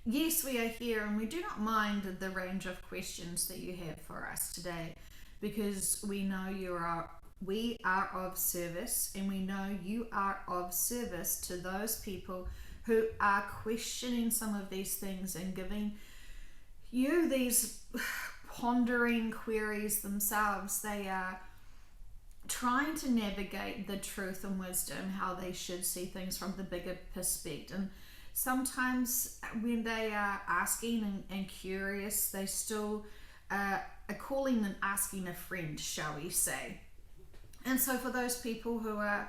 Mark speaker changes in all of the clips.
Speaker 1: yes, we are here and we do not mind the range of questions that you have for us today, because we are of service, and we know you are of service to those people who are questioning some of these things and giving you these pondering queries themselves. They are trying to navigate the truth and wisdom, how they should see things from the bigger perspective. And sometimes when they are asking and curious, they still are calling and asking a friend, shall we say. And so for those people who are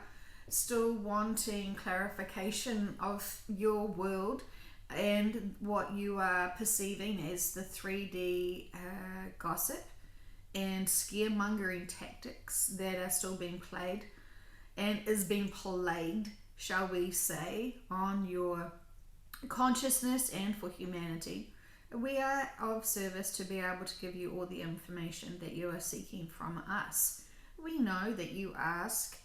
Speaker 1: still wanting clarification of your world and what you are perceiving as the 3D gossip and scaremongering tactics that are still being played and is being played, shall we say, on your consciousness and for humanity, we are of service to be able to give you all the information that you are seeking from us. We know that you ask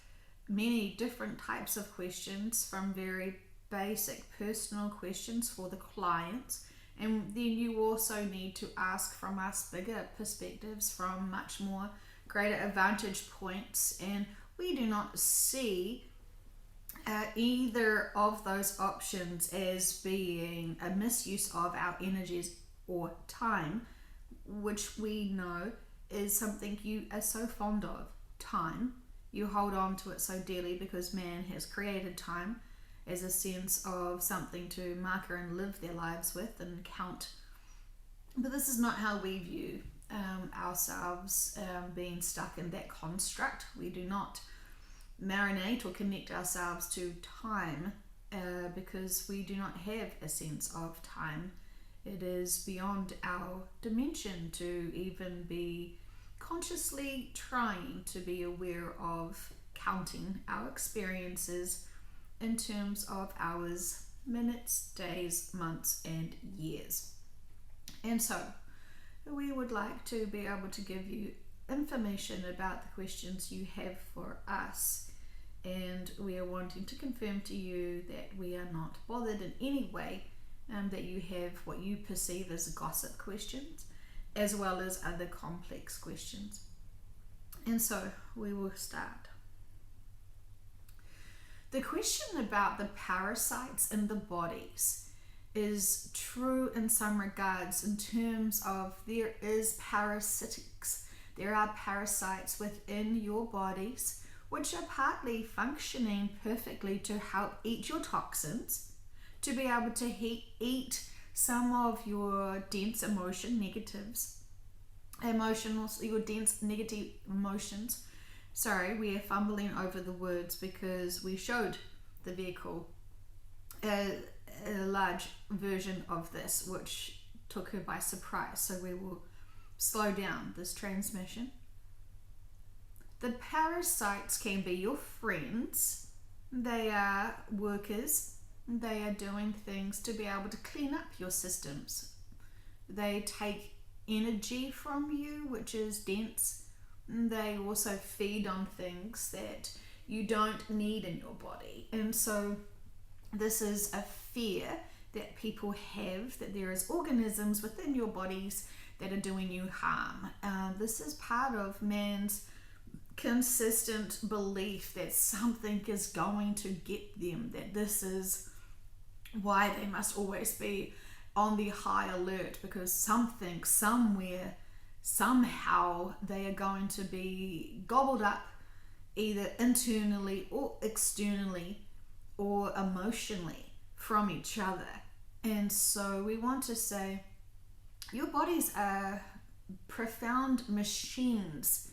Speaker 1: many different types of questions, from very basic personal questions for the clients, and then you also need to ask from us bigger perspectives from much more greater vantage points. And we do not see either of those options as being a misuse of our energies or time, which we know is something you are so fond of. Time, you hold on to it so dearly because man has created time as a sense of something to marker and live their lives with and count. But this is not how we view ourselves, being stuck in that construct. We do not marinate or connect ourselves to time because we do not have a sense of time. It is beyond our dimension to even be consciously trying to be aware of counting our experiences in terms of hours, minutes, days, months, and years. And so we would like to be able to give you information about the questions you have for us, and we are wanting to confirm to you that we are not bothered in any way that you have what you perceive as gossip questions as well as other complex questions. And so we will start. The question about the parasites in the bodies is true in some regards, in terms of there is parasitics. There are parasites within your bodies which are partly functioning perfectly to help eat your toxins, to be able to eat some of your dense your dense negative emotions. Sorry, we are fumbling over the words because we showed the vehicle a large version of this, which took her by surprise. So we will slow down this transmission. The parasites can be your friends. They are workers. They are doing things to be able to clean up your systems. They take energy from you, which is dense. They also feed on things that you don't need in your body. And so this is a fear that people have, that there is organisms within your bodies that are doing you harm. This is part of man's consistent belief that something is going to get them, that this is why they must always be on the high alert, because something, somewhere, somehow they are going to be gobbled up, either internally or externally or emotionally, from each other. And so we want to say your bodies are profound machines.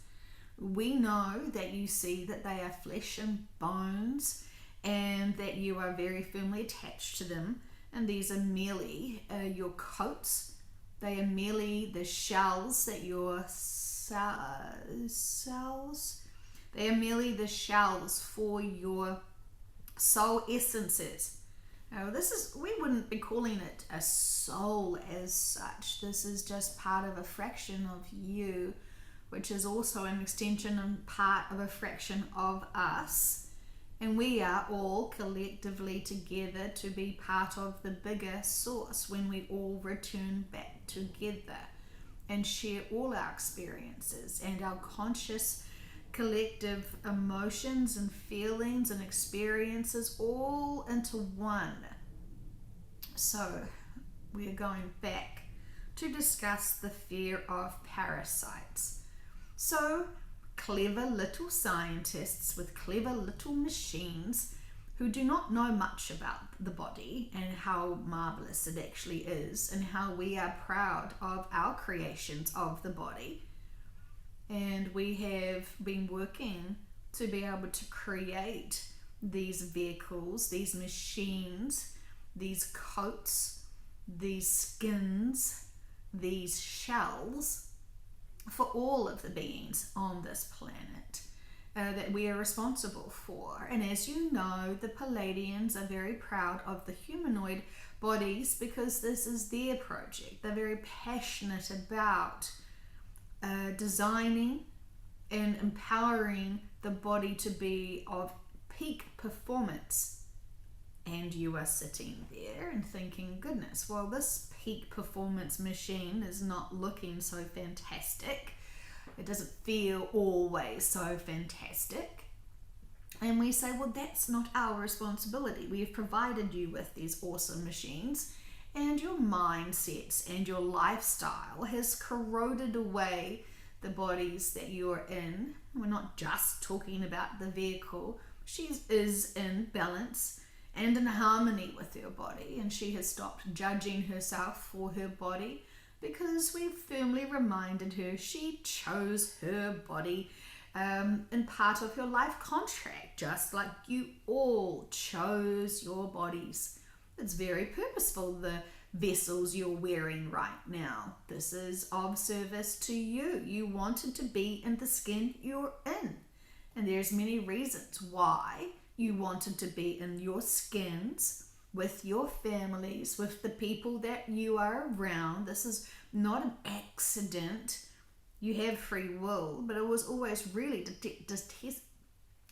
Speaker 1: We know that you see that they are flesh and bones and that you are very firmly attached to them, and these are merely your coats. They are merely the shells that your cells. They are merely the shells for your soul essences. Now, we wouldn't be calling it a soul as such. This is just part of a fraction of you, which is also an extension and part of a fraction of us. And we are all collectively together to be part of the bigger source when we all return back together and share all our experiences and our conscious collective emotions and feelings and experiences all into one. So we are going back to discuss the fear of parasites. So clever little scientists with clever little machines who do not know much about the body and how marvelous it actually is and how we are proud of our creations of the body. And we have been working to be able to create these vehicles, these machines, these coats, these skins, these shells for all of the beings on this planet that we are responsible for. And as you know, the Palladians are very proud of the humanoid bodies because this is their project. They're very passionate about designing and empowering the body to be of peak performance. And you are sitting there and thinking, goodness, well, this peak performance machine is not looking so fantastic. It doesn't feel always so fantastic. And we say, well, that's not our responsibility. We have provided you with these awesome machines, and your mindsets and your lifestyle has corroded away the bodies that you're in. We're not just talking about the vehicle. She is in balance and in harmony with her body, and she has stopped judging herself for her body because we've firmly reminded her she chose her body in part of her life contract, just like you all chose your bodies. It's very purposeful, the vessels you're wearing right now. This is of service to you. You wanted to be in the skin you're in. And there's many reasons why you wanted to be in your skins, with your families, with the people that you are around. This is not an accident. You have free will, but it was always really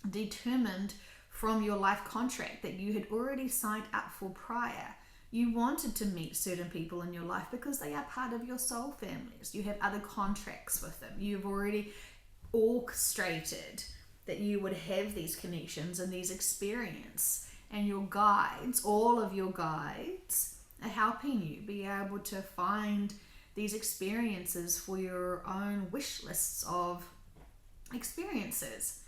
Speaker 1: determined from your life contract that you had already signed up for prior. You wanted to meet certain people in your life because they are part of your soul families. You have other contracts with them. You've already orchestrated that you would have these connections and these experiences. And your guides, all of your guides, are helping you be able to find these experiences for your own wish lists of experiences.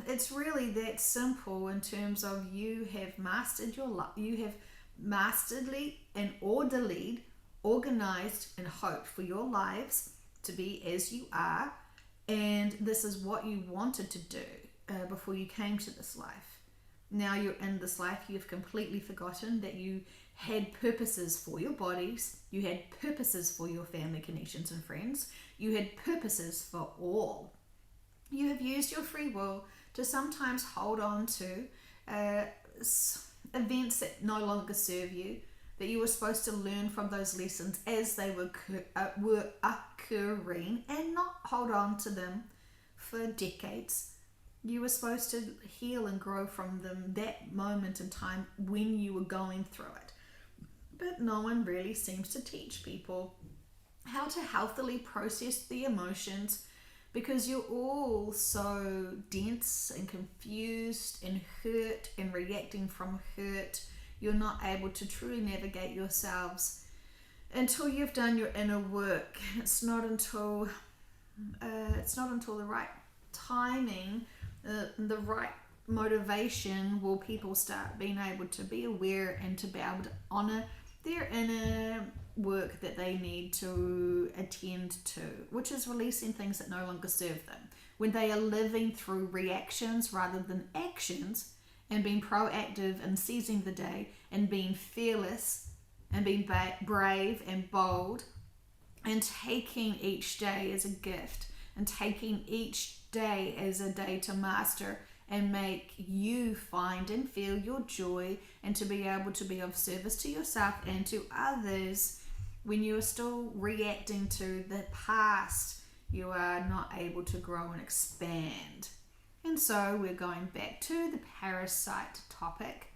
Speaker 1: It's really that simple in terms of you have mastered your life. You have masterly and orderly organized and hoped for your lives to be as you are, and this is what you wanted to do before you came to this life. Now you're in this life, you've completely forgotten that you had purposes for your bodies, you had purposes for your family connections and friends, you had purposes for all. You have used your free will to sometimes hold on to events that no longer serve you, that you were supposed to learn from those lessons as they were occurring, and not hold on to them for decades. You were supposed to heal and grow from them that moment in time when you were going through it. But no one really seems to teach people how to healthily process the emotions, because you're all so dense and confused and hurt and reacting from hurt. You're not able to truly navigate yourselves until you've done your inner work. It's not until the right timing, the right motivation will people start being able to be aware and to be able to honor their inner work that they need to attend to, which is releasing things that no longer serve them. When they are living through reactions rather than actions, and being proactive and seizing the day and being fearless and being brave and bold and taking each day as a gift and taking each day as a day to master and make you find and feel your joy, and to be able to be of service to yourself and to others. When you are still reacting to the past, you are not able to grow and expand. And so we're going back to the parasite topic.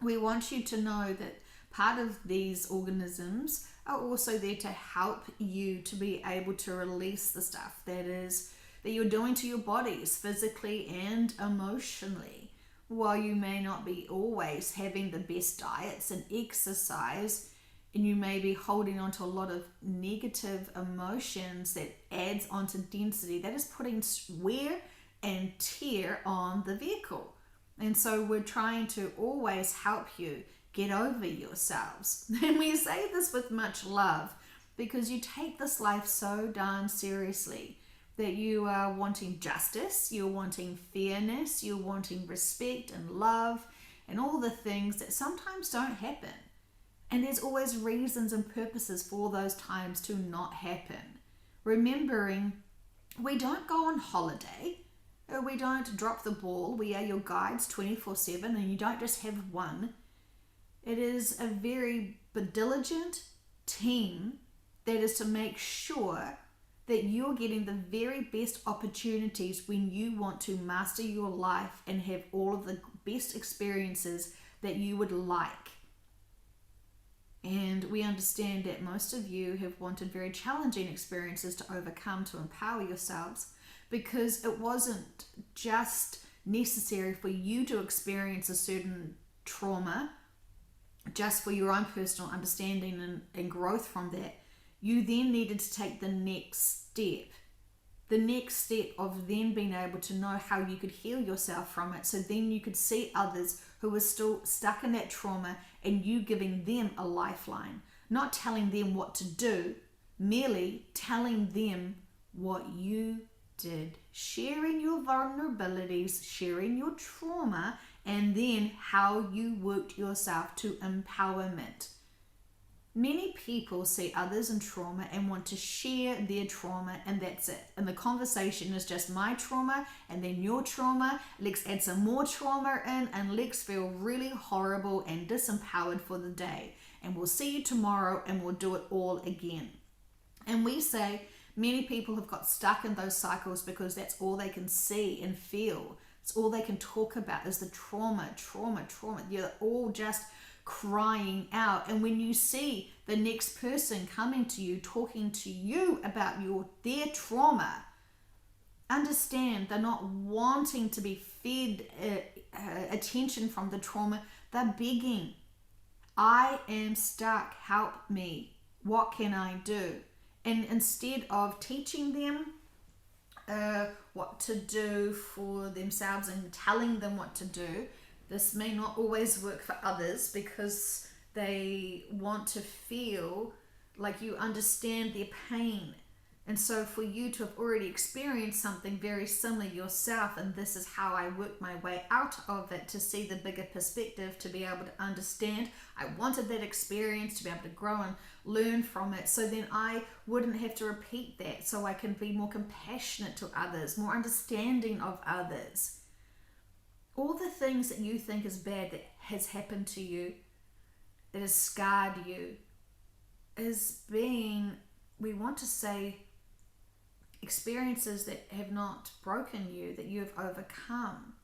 Speaker 1: We want you to know that part of these organisms are also there to help you to be able to release the stuff that you're doing to your bodies physically and emotionally. While you may not be always having the best diets and exercise, and you may be holding on to a lot of negative emotions that adds onto density, that is putting wear and tear on the vehicle. And so we're trying to always help you get over yourselves. And we say this with much love because you take this life so darn seriously that you are wanting justice, you're wanting fairness, you're wanting respect and love and all the things that sometimes don't happen. And there's always reasons and purposes for those times to not happen. Remembering we don't go on holiday, we don't drop the ball, we are your guides 24/7 and you don't just have one. It is a very diligent team that is to make sure that you're getting the very best opportunities when you want to master your life and have all of the best experiences that you would like. And we understand that most of you have wanted very challenging experiences to overcome to empower yourselves, because it wasn't just necessary for you to experience a certain trauma just for your own personal understanding and growth from that. You then needed to take the next step. The next step of then being able to know how you could heal yourself from it, so then you could see others who were still stuck in that trauma and you giving them a lifeline. Not telling them what to do, merely telling them what you did. Sharing your vulnerabilities, sharing your trauma, and then how you worked yourself to empowerment. Many people see others in trauma and want to share their trauma, and that's it. And the conversation is just my trauma and then your trauma. Let's add some more trauma in and let's feel really horrible and disempowered for the day. And we'll see you tomorrow and we'll do it all again. And we say many people have got stuck in those cycles because that's all they can see and feel. It's all they can talk about is the trauma. You're all just crying out. And when you see the next person coming to you, talking to you about their trauma, understand they're not wanting to be fed attention from the trauma. They're begging, I am stuck, help me. What can I do? And instead of teaching them what to do for themselves and telling them what to do, this may not always work for others because they want to feel like you understand their pain. And so for you to have already experienced something very similar yourself, and this is how I worked my way out of it, to see the bigger perspective, to be able to understand, I wanted that experience to be able to grow and learn from it, so then I wouldn't have to repeat that, so I can be more compassionate to others, more understanding of others. All the things that you think is bad that has happened to you, that has scarred you, is being, we want to say, experiences that have not broken you, that you have overcome.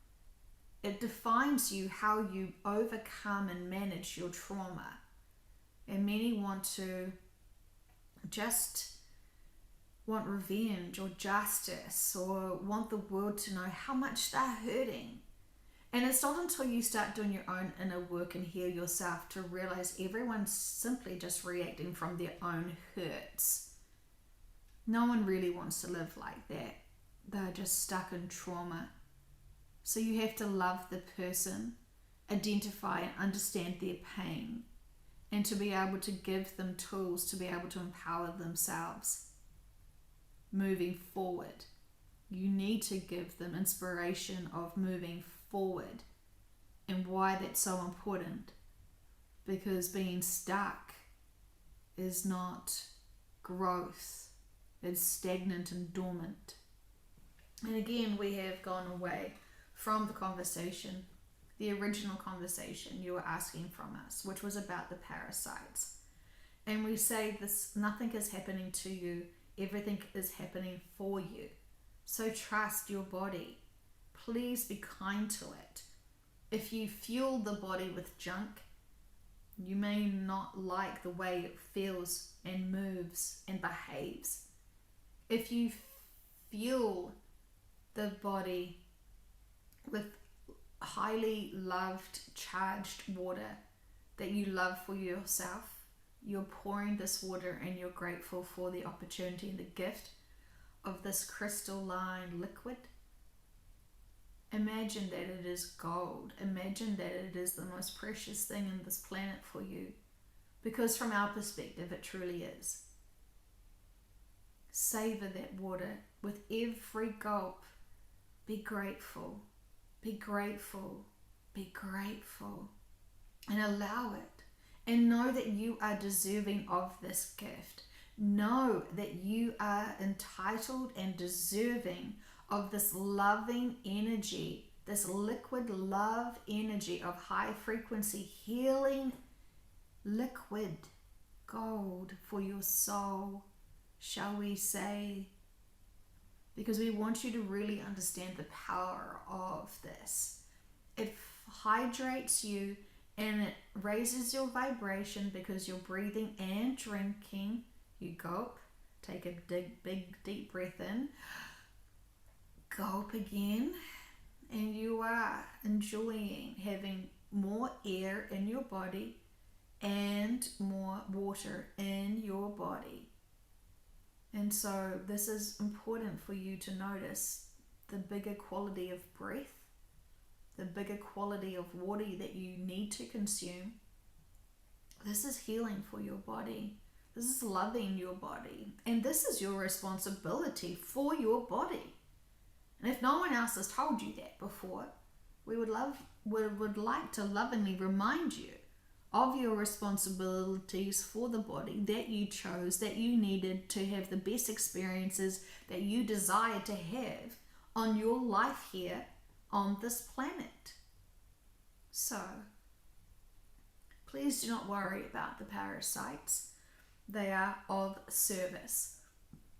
Speaker 1: It defines you, how you overcome and manage your trauma. And many want to just want revenge or justice, or want the world to know how much they're hurting. And it's not until you start doing your own inner work and heal yourself to realize everyone's simply just reacting from their own hurts. No one really wants to live like that. They're just stuck in trauma. So you have to love the person, identify and understand their pain, and to be able to give them tools to be able to empower themselves. Moving forward, you need to give them inspiration of moving forward, and why that's so important, because being stuck is not growth, it's stagnant and dormant. And again, we have gone away from the conversation, the original conversation you were asking from us, which was about the parasites. And we say this, nothing is happening to you, everything is happening for you. So trust your body. please be kind to it. If you fuel the body with junk, you may not like the way it feels and moves and behaves. If you fuel the body with highly loved, charged water that you love for yourself, you're pouring this water and you're grateful for the opportunity and the gift of this crystalline liquid. Imagine that it is gold. Imagine that it is the most precious thing in this planet for you, because from our perspective it truly is. Savor that water with every gulp. Be grateful, be grateful, be grateful, and allow it. And know that you are deserving of this gift. Know that you are entitled and deserving of this loving energy, this liquid love energy of high frequency healing liquid gold for your soul, shall we say, because we want you to really understand the power of this. It hydrates you and it raises your vibration because you're breathing and drinking. You gulp, take a big deep breath in, gulp again, and you are enjoying having more air in your body and more water in your body. And so this is important for you to notice the bigger quality of breath, the bigger quality of water that you need to consume. This is healing for your body. This is loving your body. And this is your responsibility for your body. And if no one else has told you that before, we would like to lovingly remind you of your responsibilities for the body that you chose, that you needed to have the best experiences that you desire to have on your life here on this planet. So, please do not worry about the parasites. They are of service.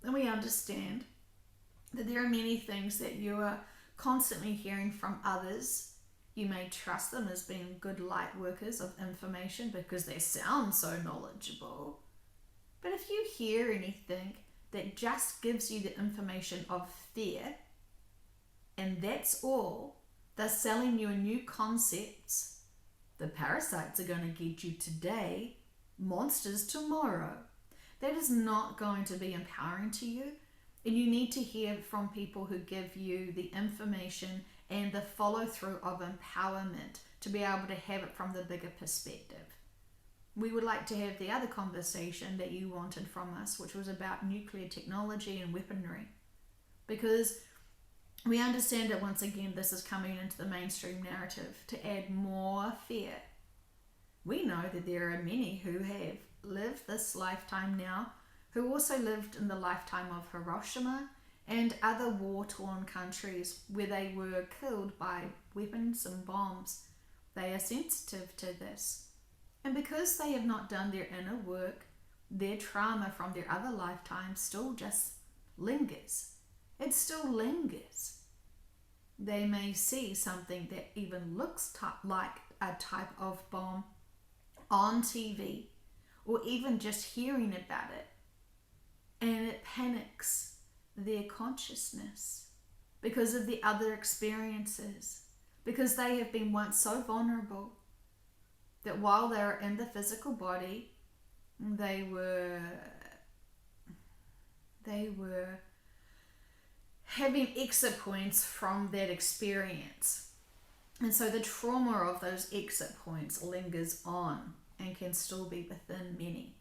Speaker 1: And we understand that there are many things that you are constantly hearing from others. You may trust them as being good light workers of information because they sound so knowledgeable. But if you hear anything that just gives you the information of fear, and that's all, they're selling you new concepts. The parasites are going to get you today, monsters tomorrow. That is not going to be empowering to you. And you need to hear from people who give you the information and the follow through of empowerment to be able to have it from the bigger perspective. We would like to have the other conversation that you wanted from us, which was about nuclear technology and weaponry. Because we understand that once again, this is coming into the mainstream narrative to add more fear. We know that there are many who have lived this lifetime now, who also lived in the lifetime of Hiroshima and other war-torn countries where they were killed by weapons and bombs. They are sensitive to this. And because they have not done their inner work, their trauma from their other lifetimes still just lingers. It still lingers. They may see something that even looks like a type of bomb on TV, or even just hearing about it, and it panics their consciousness because of the other experiences, because they have been once so vulnerable that while they were in the physical body, they were having exit points from that experience. And so the trauma of those exit points lingers on and can still be within many.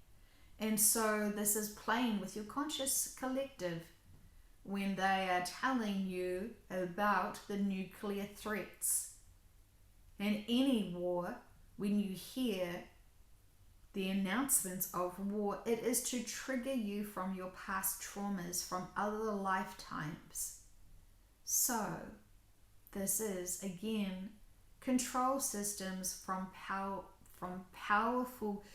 Speaker 1: And so this is playing with your conscious collective when they are telling you about the nuclear threats. And any war, when you hear the announcements of war, it is to trigger you from your past traumas from other lifetimes. So this is, again, control systems from powerful,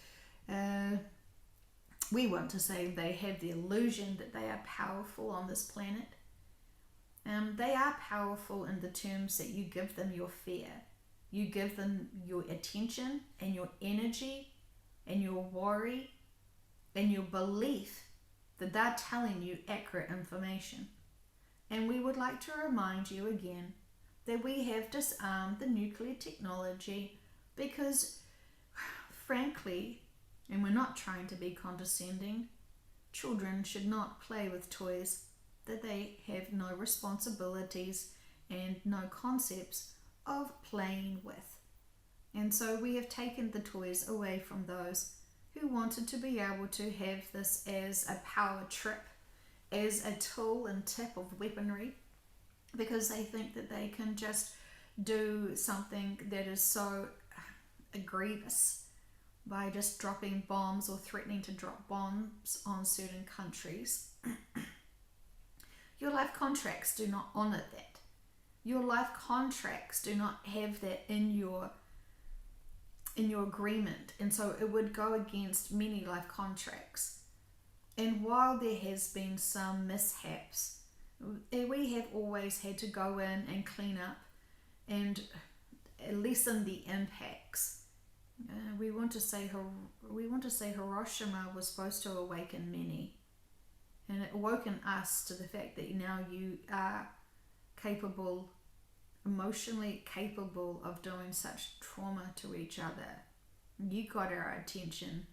Speaker 1: we want to say they have the illusion that they are powerful on this planet. They are powerful in the terms that you give them your fear, you give them your attention and your energy and your worry and your belief that they're telling you accurate information. And we would like to remind you again that we have disarmed the nuclear technology because, frankly, and we're not trying to be condescending, children should not play with toys that they have no responsibilities and no concepts of playing with. And so we have taken the toys away from those who wanted to be able to have this as a power trip, as a tool and tip of weaponry, because they think that they can just do something that is so grievous by just dropping bombs or threatening to drop bombs on certain countries. Your life contracts do not honour that. Your life contracts do not have that in your agreement, and so it would go against many life contracts. And while there has been some mishaps, we have always had to go in and clean up and lessen the impacts. We want to say Hiroshima was supposed to awaken many, and it awoken us to the fact that now you are capable, emotionally capable of doing such trauma to each other. You got our attention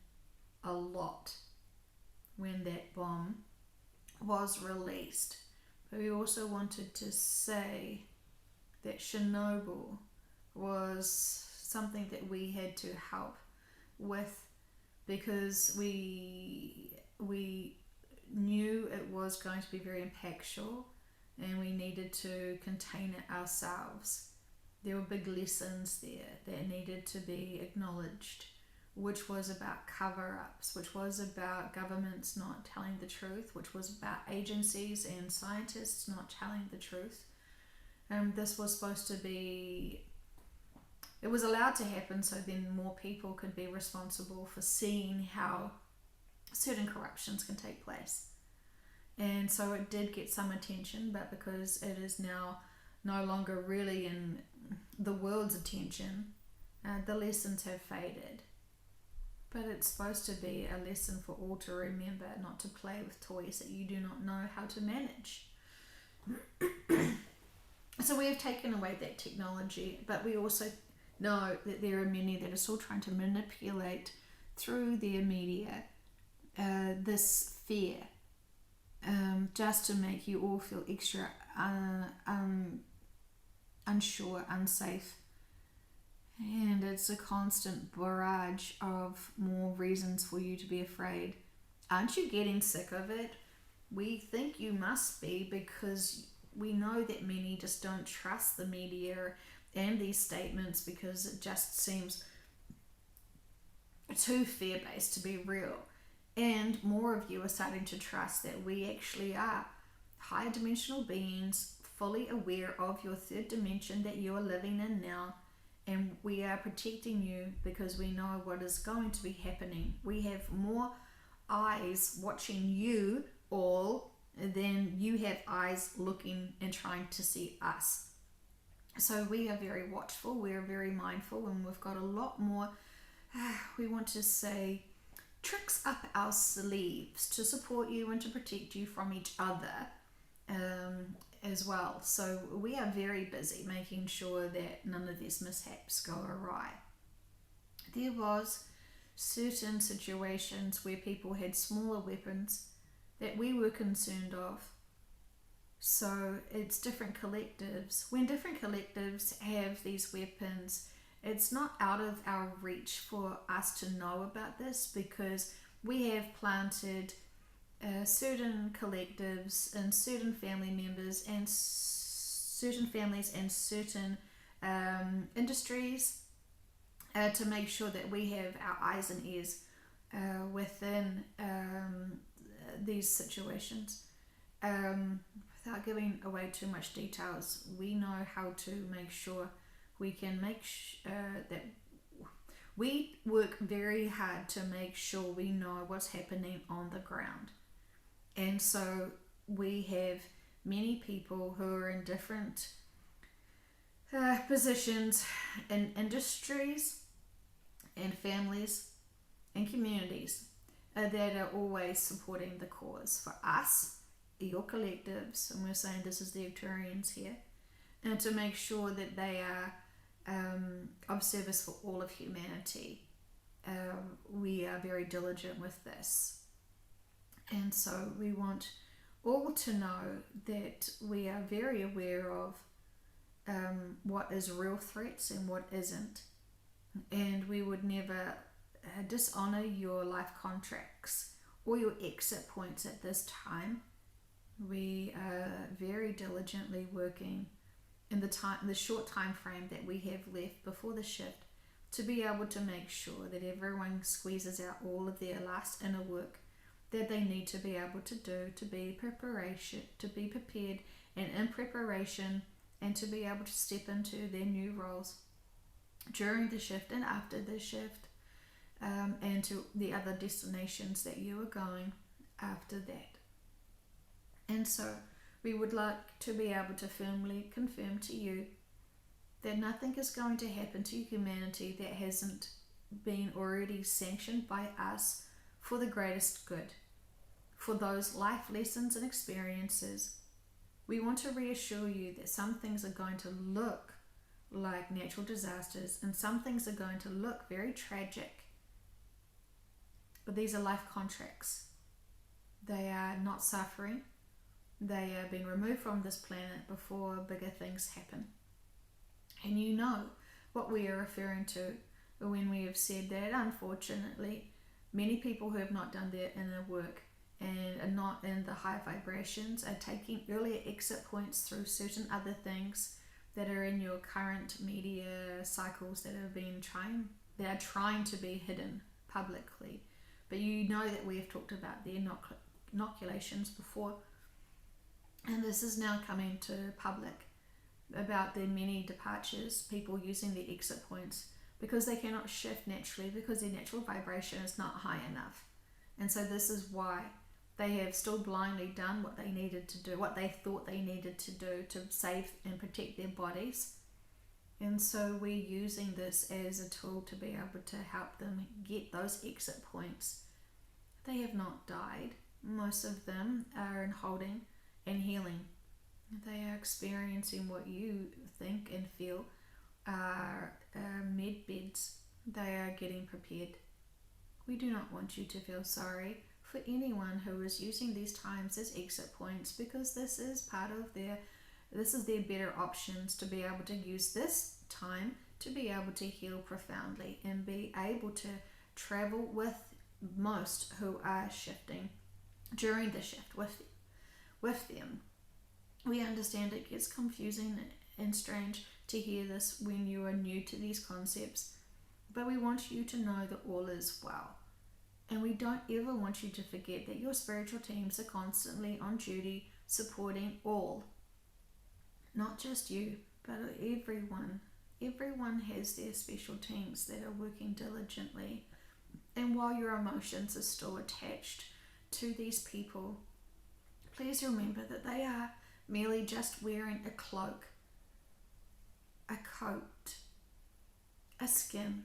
Speaker 1: a lot when that bomb was released. But we also wanted to say that Chernobyl was something that we had to help with, because we knew it was going to be very impactful and we needed to contain it ourselves. There were big lessons there that needed to be acknowledged, which was about cover-ups, which was about governments not telling the truth, which was about agencies and scientists not telling the truth. This was supposed to be, it was allowed to happen so then more people could be responsible for seeing how certain corruptions can take place. And so it did get some attention, but because it is now no longer really in the world's attention, the lessons have faded. But it's supposed to be a lesson for all to remember, not to play with toys that you do not know how to manage. So we have taken away that technology, but we also know that there are many that are still trying to manipulate through their media this fear, just to make you all feel extra unsure, unsafe. And it's a constant barrage of more reasons for you to be afraid. Aren't you getting sick of it? We think you must be, because we know that many just don't trust the media and these statements because it just seems too fear-based to be real. And more of you are starting to trust that we actually are higher dimensional beings, fully aware of your third dimension that you are living in now. And we are protecting you because we know what is going to be happening. We have more eyes watching you all than you have eyes looking and trying to see us. So we are very watchful, we are very mindful, and we've got a lot more, we want to say, tricks up our sleeves to support you and to protect you from each other as well. So we are very busy making sure that none of these mishaps go awry. There was certain situations where people had smaller weapons that we were concerned of. So it's different collectives. When different collectives have these weapons, it's not out of our reach for us to know about this, because we have planted certain collectives and certain family members and certain families and certain industries to make sure that we have our eyes and ears within these situations. Without giving away too much details, we know how to make sure we can make that we work very hard to make sure we know what's happening on the ground. And so we have many people who are in different positions in industries and families and communities that are always supporting the cause for us, your collectives, and we're saying this is the Victorians here, and to make sure that they are of service for all of humanity. We are very diligent with this, and so we want all to know that we are very aware of what is real threats and what isn't, and we would never dishonor your life contracts or your exit points at this time. We are very diligently working in the short time frame that we have left before the shift to be able to make sure that everyone squeezes out all of their last inner work that they need to be able to do to be prepared and in preparation, and to be able to step into their new roles during the shift and after the shift, and to the other destinations that you are going after that. And so we would like to be able to firmly confirm to you that nothing is going to happen to humanity that hasn't been already sanctioned by us for the greatest good, for those life lessons and experiences. We want to reassure you that some things are going to look like natural disasters and some things are going to look very tragic, but these are life contracts. They are not suffering. They are being removed from this planet before bigger things happen. And you know what we are referring to when we have said that, unfortunately, many people who have not done their inner work and are not in the high vibrations are taking earlier exit points through certain other things that are in your current media cycles that are trying to be hidden publicly. But you know that we have talked about the inoculations before, and this is now coming to public about the many departures, people using the exit points because they cannot shift naturally because their natural vibration is not high enough. And so this is why they have still blindly done what they needed to do, what they thought they needed to do to save and protect their bodies. And so we're using this as a tool to be able to help them get those exit points. They have not died. Most of them are in holding and healing. They are experiencing what you think and feel are med beds. They are getting prepared. We do not want you to feel sorry for anyone who is using these times as exit points, because this is their better options to be able to use this time to be able to heal profoundly and be able to travel with most who are shifting during the shift with them. We understand it gets confusing and strange to hear this when you are new to these concepts, but we want you to know that all is well. And we don't ever want you to forget that your spiritual teams are constantly on duty supporting all. Not just you, but everyone. Everyone has their special teams that are working diligently. And while your emotions are still attached to these people, please remember that they are merely just wearing a cloak, a coat, a skin.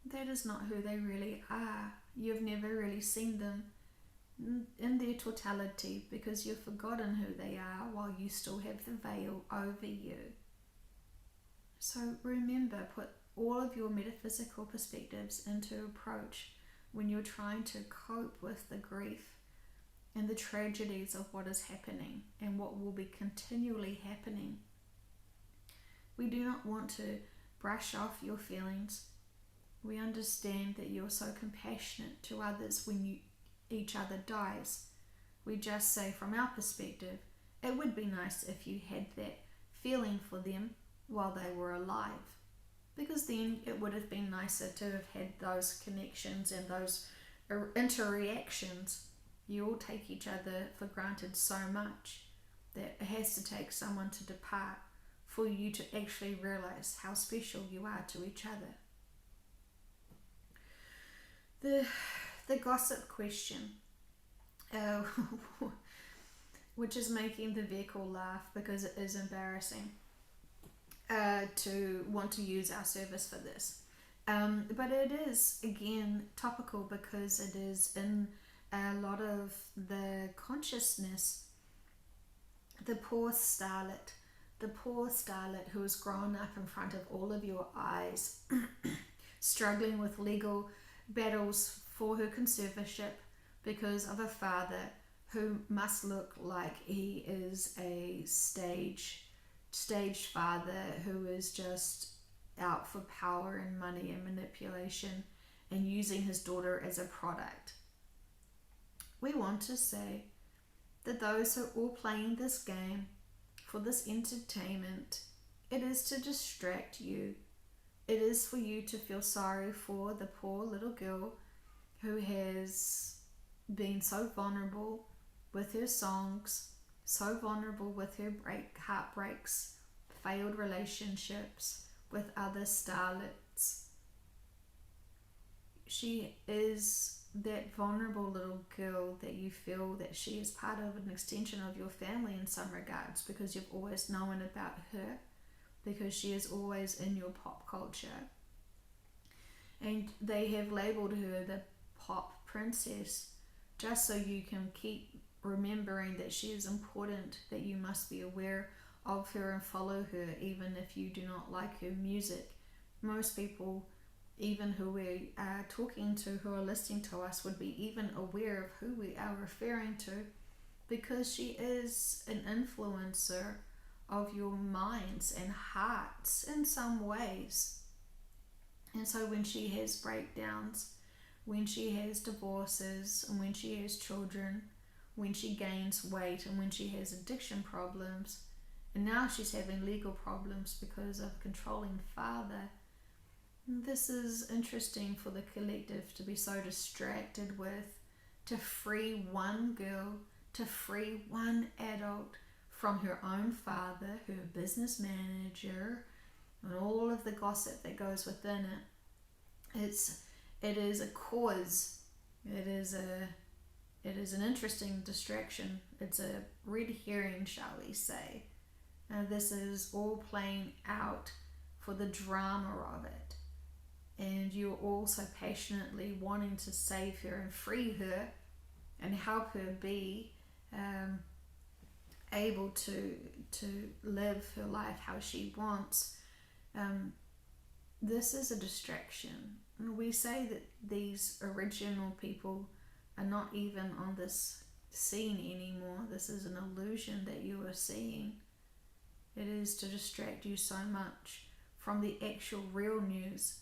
Speaker 1: That is not who they really are. You've never really seen them in their totality because you've forgotten who they are while you still have the veil over you. So remember, put all of your metaphysical perspectives into approach when you're trying to cope with the grief and the tragedies of what is happening and what will be continually happening. We do not want to brush off your feelings. We understand that you're so compassionate to others when each other dies. We just say from our perspective, it would be nice if you had that feeling for them while they were alive, because then it would have been nicer to have had those connections and those interreactions. You all take each other for granted so much that it has to take someone to depart for you to actually realize how special you are to each other. The gossip question. which is making the vehicle laugh because it is embarrassing to want to use our service for this. But it is, again, topical because it is in a lot of the consciousness. The poor starlet who has grown up in front of all of your eyes, struggling with legal battles for her conservatorship because of a father who must look like he is a staged father who is just out for power and money and manipulation and using his daughter as a product. We want to say that those who are all playing this game for this entertainment, it is to distract you. It is for you to feel sorry for the poor little girl who has been so vulnerable with her songs, so vulnerable with her heartbreaks, failed relationships with other starlets. She is that vulnerable little girl that you feel that she is part of an extension of your family in some regards because you've always known about her, because she is always in your pop culture. And they have labeled her the pop princess just so you can keep remembering that she is important, that you must be aware of her and follow her even if you do not like her music. Most people, even who we are talking to, who are listening to us, would be even aware of who we are referring to because she is an influencer of your minds and hearts in some ways. And so when she has breakdowns, when she has divorces, and when she has children, when she gains weight, and when she has addiction problems, and now she's having legal problems because of a controlling father, this is interesting for the collective to be so distracted with, to free one girl, to free one adult from her own father, her business manager, and all of the gossip that goes within it. It is a cause. It is an interesting distraction. It's a red herring, shall we say. This is all playing out for the drama of it. And you're also passionately wanting to save her and free her and help her be able to live her life how she wants. This is a distraction. And we say that these original people are not even on this scene anymore. This is an illusion that you are seeing. It is to distract you so much from the actual real news,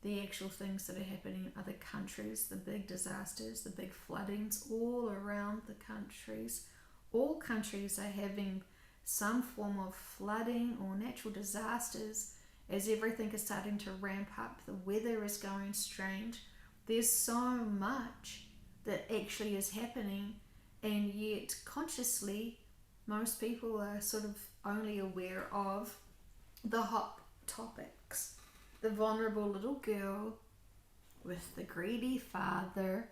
Speaker 1: the actual things that are happening in other countries, the big disasters, the big floodings all around the countries. All countries are having some form of flooding or natural disasters as everything is starting to ramp up. The weather is going strange. There's so much that actually is happening, and yet consciously most people are sort of only aware of the hot topics. The vulnerable little girl with the greedy father.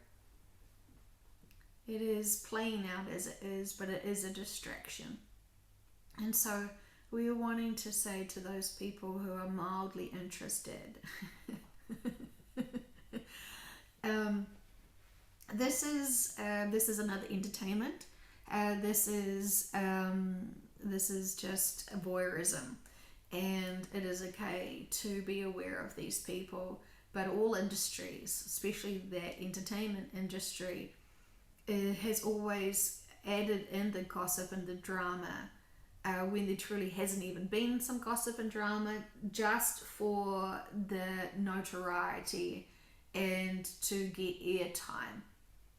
Speaker 1: It is playing out as it is, but it is a distraction. And so we are wanting to say to those people who are mildly interested, this is another entertainment. This is just voyeurism, and it is okay to be aware of these people. But all industries, especially that entertainment industry, has always added in the gossip and the drama when there truly hasn't even been some gossip and drama, just for the notoriety and to get airtime.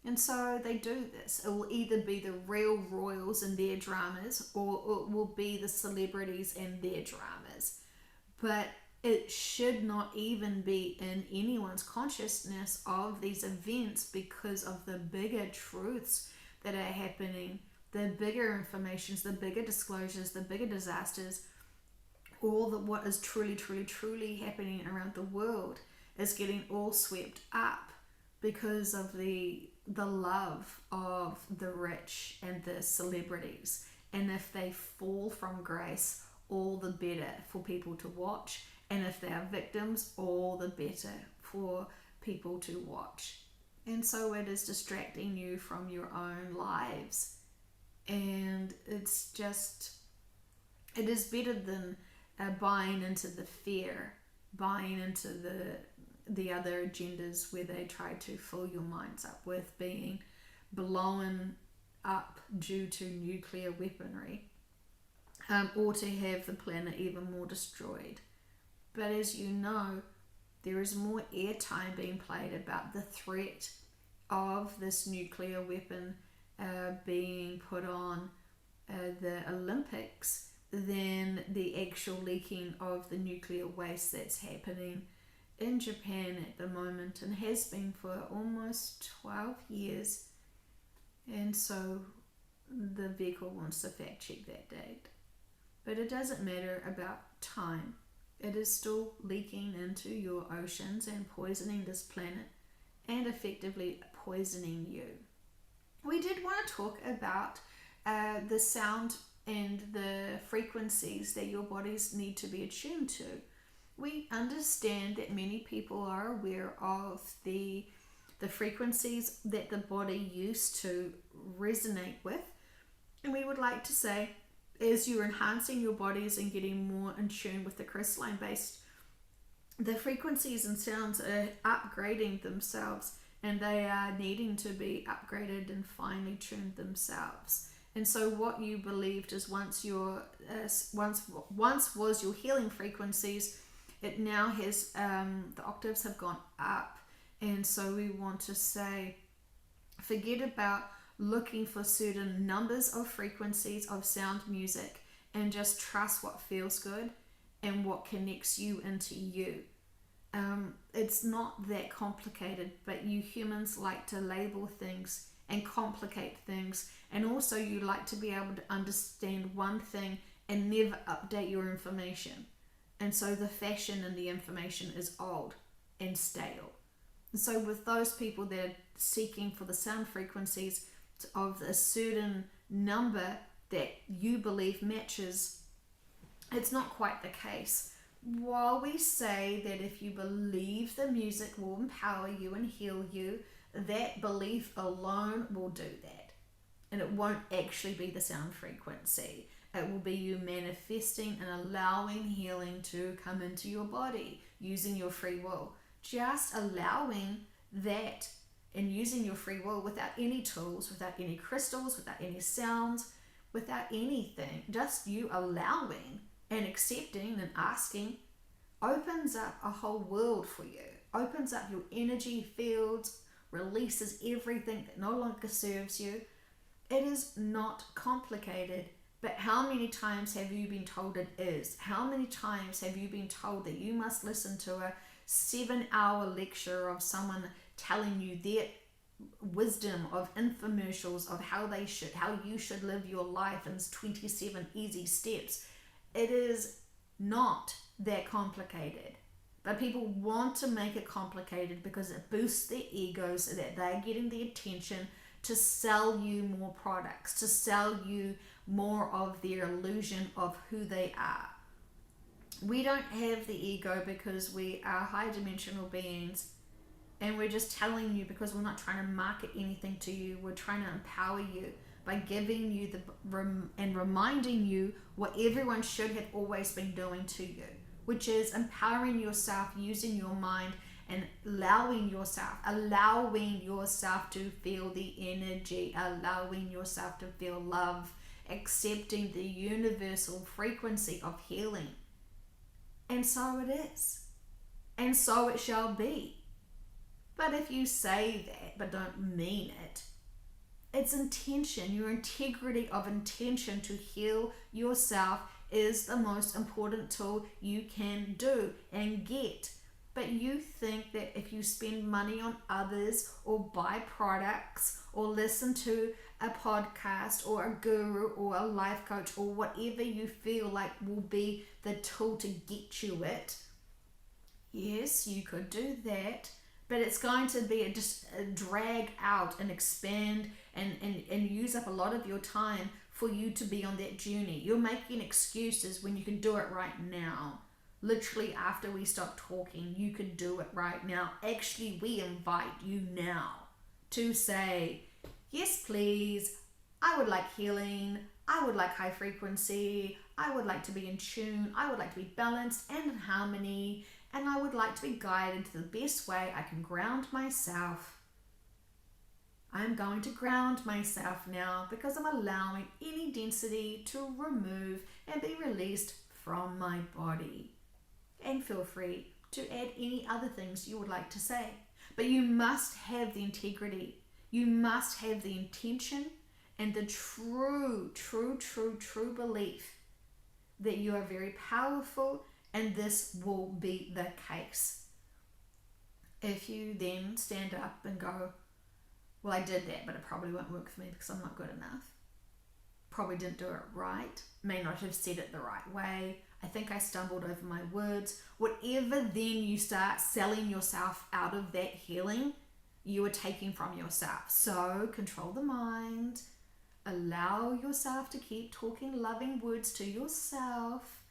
Speaker 1: And so they do this. It will either be the real royals and their dramas, or it will be the celebrities and their dramas. But it should not even be in anyone's consciousness of these events because of the bigger truths that are happening, the bigger informations, the bigger disclosures, the bigger disasters. All that what is truly happening around the world is getting all swept up because of the love of the rich and the celebrities. And if they fall from grace, all the better for people to watch. And if they are victims, all the better for people to watch. And so it is distracting you from your own lives. And it's just, it is better than buying into the fear, buying into the other agendas where they try to fill your minds up with being blown up due to nuclear weaponry, or to have the planet even more destroyed. But as you know, there is more airtime being played about the threat of this nuclear weapon being put on the Olympics than the actual leaking of the nuclear waste that's happening in Japan at the moment, and has been for almost 12 years. And so the vehicle wants to fact check that date. But it doesn't matter about time. It is still leaking into your oceans and poisoning this planet and effectively poisoning you. We did want to talk about the sound and the frequencies that your bodies need to be attuned to. We understand that many people are aware of the frequencies that the body used to resonate with. And we would like to say, as you're enhancing your bodies and getting more in tune with the crystalline base, the frequencies and sounds are upgrading themselves, and they are needing to be upgraded and finely tuned themselves. And so what you believed is once was your healing frequencies, it now has the octaves have gone up. And so we want to say, forget about looking for certain numbers of frequencies of sound music, and just trust what feels good and what connects you into you. It's not that complicated, but you humans like to label things and complicate things, and also you like to be able to understand one thing and never update your information. And so the fashion and the information is old and stale. And so with those people that are seeking for the sound frequencies of a certain number that you believe matches, it's not quite the case. While we say that if you believe the music will empower you and heal you, that belief alone will do that. And it won't actually be the sound frequency. It will be you manifesting and allowing healing to come into your body using your free will. Just allowing that and using your free will without any tools, without any crystals, without any sounds, without anything. Just you allowing and accepting and asking opens up a whole world for you. Opens up your energy fields, releases everything that no longer serves you. It is not complicated. But how many times have you been told it is? How many times have you been told that you must listen to a 7-hour lecture of someone telling you their wisdom of infomercials of how you should live your life in 27 easy steps? It is not that complicated. But people want to make it complicated because it boosts their egos so that they're getting the attention to sell you more products, to sell you more of their illusion of who they are. We don't have the ego because we are high dimensional beings, and we're just telling you because we're not trying to market anything to you. We're trying to empower you by giving you and reminding you what everyone should have always been doing to you, which is empowering yourself using your mind and allowing yourself to feel the energy, allowing yourself to feel love, accepting the universal frequency of healing. And so it is. And so it shall be. But if you say that but don't mean it, it's intention. Your integrity of intention to heal yourself is the most important tool you can do and get. But you think that if you spend money on others or buy products or listen to a podcast or a guru or a life coach or whatever you feel like will be the tool to get you it, yes, you could do that. but it's going to be just a drag out and expand and use up a lot of your time for you to be on that journey. You're making excuses when you can do it right now. Literally, after we stop talking, you could do it right now. Actually, we invite you now to say, yes, please, I would like healing, I would like high frequency, I would like to be in tune, I would like to be balanced and in harmony, and I would like to be guided to the best way I can ground myself. I'm going to ground myself now because I'm allowing any density to remove and be released from my body. And feel free to add any other things you would like to say. But you must have the integrity. You must have the intention and the true belief that you are very powerful and this will be the case. If you then stand up and go, well, I did that, but it probably won't work for me because I'm not good enough. Probably didn't do it right. May not have said it the right way. I think I stumbled over my words. Whatever, then you start selling yourself out of that healing you are taking from yourself. So control the mind. Allow yourself to keep talking loving words to yourself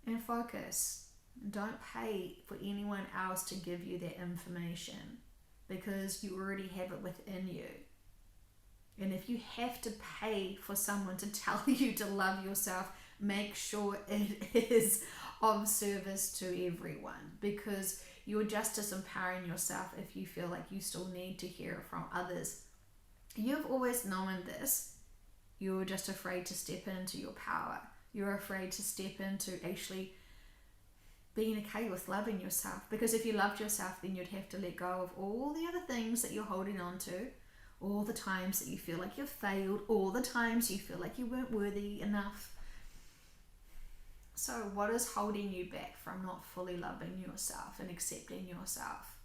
Speaker 1: and focus. Don't pay for anyone else to give you that information because you already have it within you. And if you have to pay for someone to tell you to love yourself, make sure it is of service to everyone, because you're just disempowering yourself if you feel like you still need to hear it from others. You've always known this. You're just afraid to step into your power. You're afraid to step into actually being okay with loving yourself, because if you loved yourself, then you'd have to let go of all the other things that you're holding on to, all the times that you feel like you've failed, all the times you feel like you weren't worthy enough. So what is holding you back from not fully loving yourself and accepting yourself?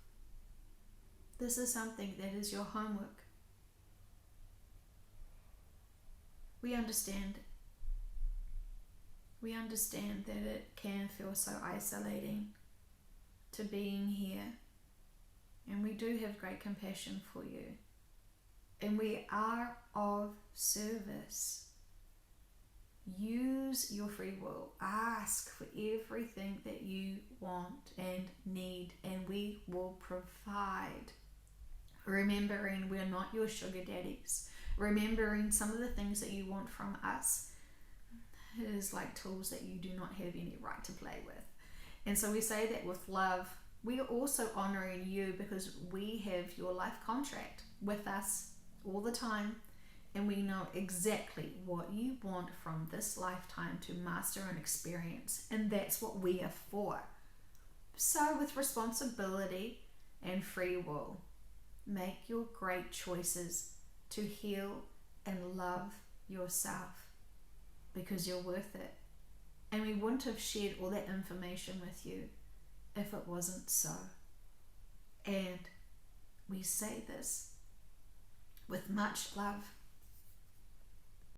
Speaker 1: This is something that is your homework. We understand. We understand that it can feel so isolating to being here. And we do have great compassion for you. And we are of service. Use your free will. Ask for everything that you want and need, and we will provide. Remembering we're not your sugar daddies. Remembering some of the things that you want from us is like tools that you do not have any right to play with. And so we say that with love. We are also honoring you because we have your life contract with us all the time. And we know exactly what you want from this lifetime to master and experience. And that's what we are for. So with responsibility and free will, make your great choices to heal and love yourself, because you're worth it. And we wouldn't have shared all that information with you if it wasn't so. And we say this with much love.